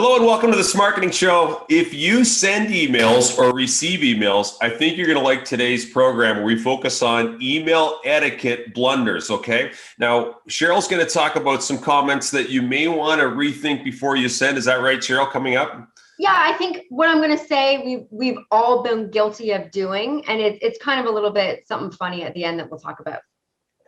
Hello and welcome to the Smarketing Show. If you send emails or receive emails, I think you're going to like today's program where we focus on email etiquette blunders, okay? Now, Cheryl's going to talk about some comments that you may want to rethink before you send. Is that right, Cheryl, coming up? Yeah, I think what I'm going to say we've all been guilty of doing, and it's kind of a little bit something funny at the end that we'll talk about.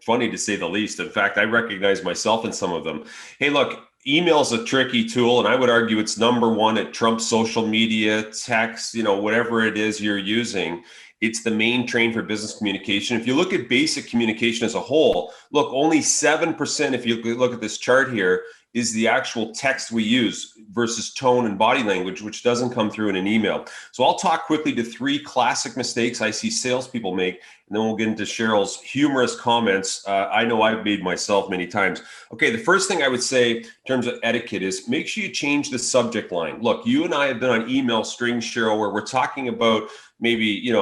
Funny to say the least. In fact, I recognize myself in some of them. Hey, look, email is a tricky tool, and I would argue it's number one at Trump's social media, text, whatever it is you're using. It's the main train for business communication. If you look at basic communication as a whole, look, only 7%, if you look at this chart here, is the actual text we use versus tone and body language, which doesn't come through in an email. So I'll talk quickly to 3 classic mistakes I see salespeople make, and then we'll get into Cheryl's humorous comments. I know I've made myself many times. Okay, the first thing I would say in terms of etiquette is make sure you change the subject line. Look, you and I have been on email strings, Cheryl, where we're talking about maybe,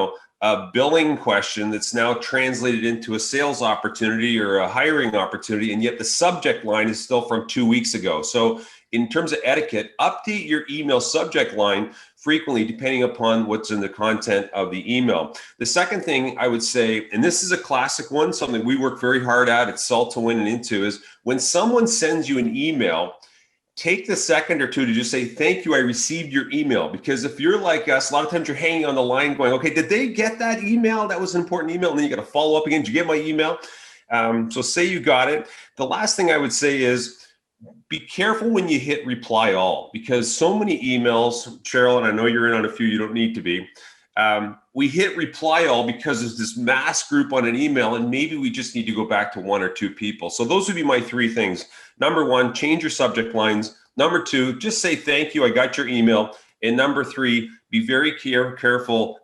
a billing question that's now translated into a sales opportunity or a hiring opportunity, and yet the subject line is still from 2 weeks ago. So in terms of etiquette, update your email subject line frequently depending upon what's in the content of the email. The second thing I would say, and this is a classic one, something we work very hard at Sell to Win and Into, is when someone sends you an email, take the second or two to just say, thank you, I received your email. Because if you're like us, a lot of times you're hanging on the line going, okay, did they get that email? That was an important email. And then you got to follow up again. Did you get my email? So say you got it. The last thing I would say is be careful when you hit reply all, because so many emails, Cheryl, and I know you're in on a few, you don't need to be. We hit reply all because there's this mass group on an email, and maybe we just need to go back to 1 or 2 people. So those would be my 3 things. Number 1, change your subject lines. Number 2, just say, thank you, I got your email. And number 3, be very careful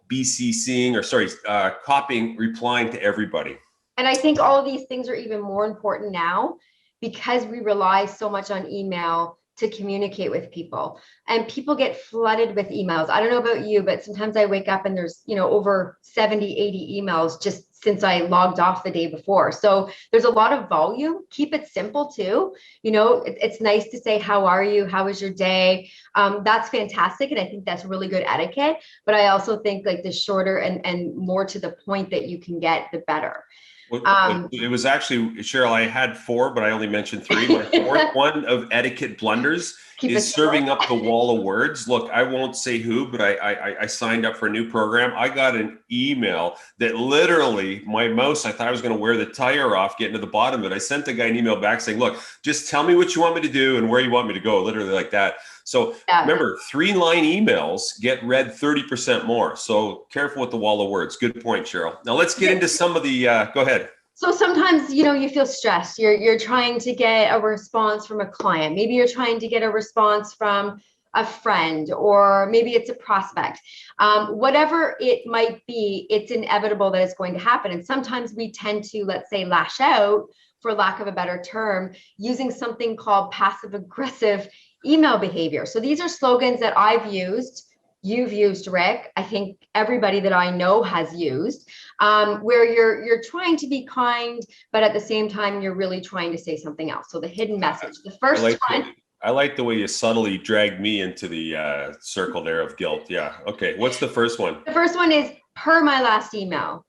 copying, replying to everybody. And I think all of these things are even more important now because we rely so much on email to communicate with people, and people get flooded with emails. I don't know about you, but sometimes I wake up and there's, over 70, 80 emails just since I logged off the day before. So there's a lot of volume. Keep it simple too. It's nice to say, how are you? How was your day? That's fantastic. And I think that's really good etiquette. But I also think like the shorter and more to the point that you can get, the better. It was actually, Cheryl, I had 4, but I only mentioned 3. My 4th one of etiquette blunders is serving up the wall of words. Look, I won't say who, but I signed up for a new program. I got an email that literally my mouse, I thought I was going to wear the tire off, getting to the bottom of it. I sent the guy an email back saying, look, just tell me what you want me to do and where you want me to go, literally like that. So remember, 3-line emails get read 30% more. So careful with the wall of words. Good point, Cheryl. Now let's get into some of the, go ahead. So sometimes, you feel stressed. You're trying to get a response from a client. Maybe you're trying to get a response from a friend, or maybe it's a prospect. Whatever it might be, it's inevitable that it's going to happen. And sometimes we tend to, let's say, lash out, for lack of a better term, using something called passive aggressive email behavior. So these are slogans that I've used, you've used, Rick. I think everybody that I know has used, where you're trying to be kind, but at the same time, you're really trying to say something else. So the hidden message. The first one. I like the way you subtly dragged me into the circle there of guilt. Yeah. Okay. What's the first one? The first one is per my last email.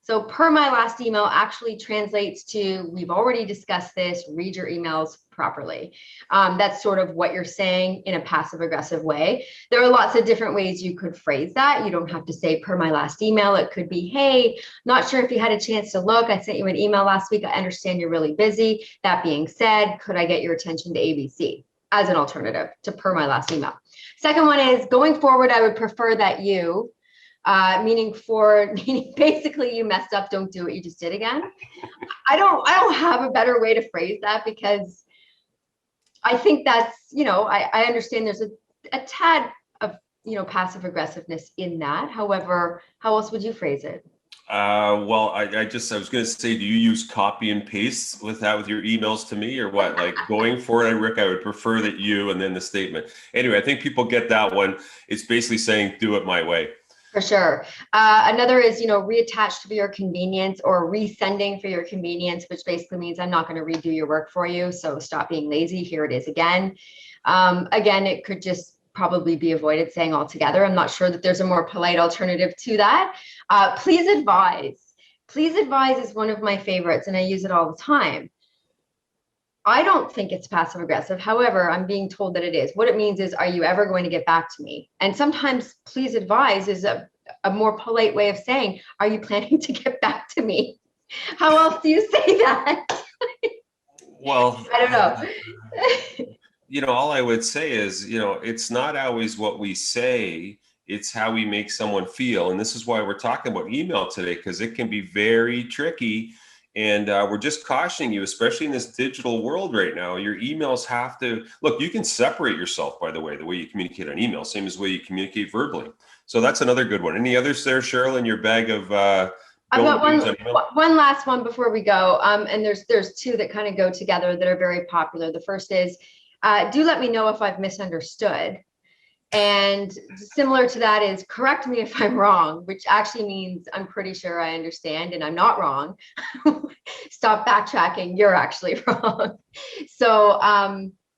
So per my last email actually translates to, we've already discussed this, read your emails properly. That's sort of what you're saying in a passive aggressive way. There are lots of different ways you could phrase that. You don't have to say per my last email. It could be, hey, not sure if you had a chance to look. I sent you an email last week. I understand you're really busy. That being said, could I get your attention to ABC as an alternative to per my last email? Second one is, going forward, I would prefer that you, meaning basically you messed up, don't do what you just did again. I don't have a better way to phrase that, because I think that's, I understand there's a tad of, passive aggressiveness in that. However, how else would you phrase it? Well, I was going to say, do you use copy and paste with your emails to me, or what? Like, going forward, Rick, I would prefer that you, and then the statement. Anyway, I think people get that one. It's basically saying, do it my way. For sure. Another is, reattach for your convenience or resending for your convenience, which basically means I'm not going to redo your work for you. So stop being lazy. Here it is again. Again, it could just probably be avoided saying altogether. I'm not sure that there's a more polite alternative to that. Please advise. Please advise is one of my favorites, and I use it all the time. I don't think it's passive aggressive. However, I'm being told that it is. What it means is, are you ever going to get back to me? And sometimes please advise is a more polite way of saying, are you planning to get back to me? How else do you say that? Well, I don't know. All I would say is, it's not always what we say, it's how we make someone feel. And this is why we're talking about email today, because it can be very tricky. And we're just cautioning you, especially in this digital world right now, your emails have to look, you can separate yourself, by the way you communicate on email, same as the way you communicate verbally. So that's another good one. Any others there, Cheryl, in your bag of I've got one last one before we go. And there's two that kind of go together that are very popular. The first is, do let me know if I've misunderstood. And similar to that is, correct me if I'm wrong, which actually means I'm pretty sure I understand and I'm not wrong. Stop backtracking, you're actually wrong. So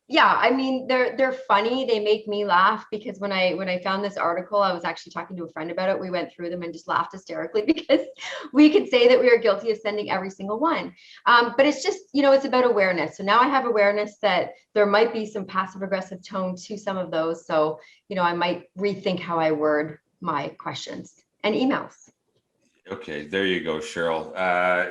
yeah, I mean, they're funny. They make me laugh because when I found this article, I was actually talking to a friend about it. We went through them and just laughed hysterically because we could say that we are guilty of sending every single one. But it's just, it's about awareness. So now I have awareness that there might be some passive aggressive tone to some of those. So, I might rethink how I word my questions and emails. Okay, there you go, Cheryl.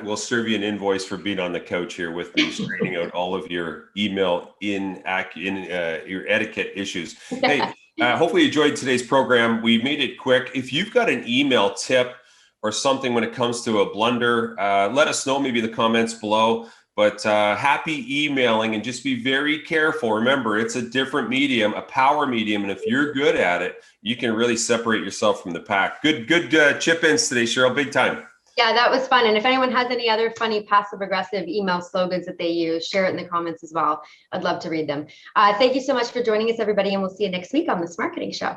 We'll serve you an invoice for being on the couch here with me, straightening out all of your email your etiquette issues. Hey, hopefully you enjoyed today's program. We made it quick. If you've got an email tip or something when it comes to a blunder, let us know, maybe in the comments below. But happy emailing, and just be very careful. Remember, it's a different medium, a power medium. And if you're good at it, you can really separate yourself from the pack. Good chip-ins today, Cheryl, big time. Yeah, that was fun. And if anyone has any other funny passive aggressive email slogans that they use, share it in the comments as well. I'd love to read them. Thank you so much for joining us, everybody. And we'll see you next week on the Smarketing Show.